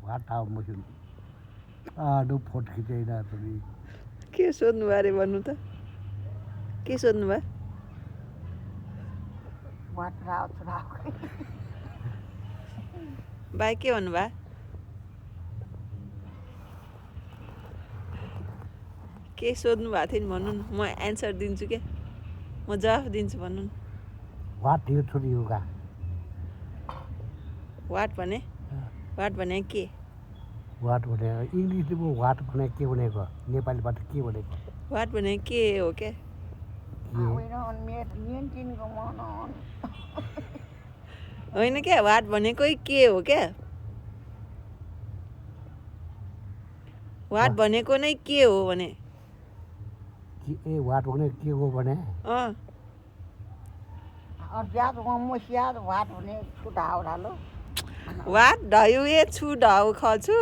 what आऊ machine do फोट खिचैदा पनि के सोध्नु भयो अरे भन्नु त के सोध्नु भयो भाइ के भन्नुभयो के सोध्नु भएको थियो नि भन्नु न म एन्सर दिन्छु के म जवाफ दिन्छु भन्नु न वाट यो छोरी होगा वाट भने के वाट भने इङ्ग्लिसमा वाट भने के भनेको नेपालीबाट के भनेको वाट भने के हो क्या होइन क्या वाट भनेकै के हो क्या वाट भनेको नै के हो भने ए वाट भने के हो भने वाट ढायु ए छु ढाउ खछु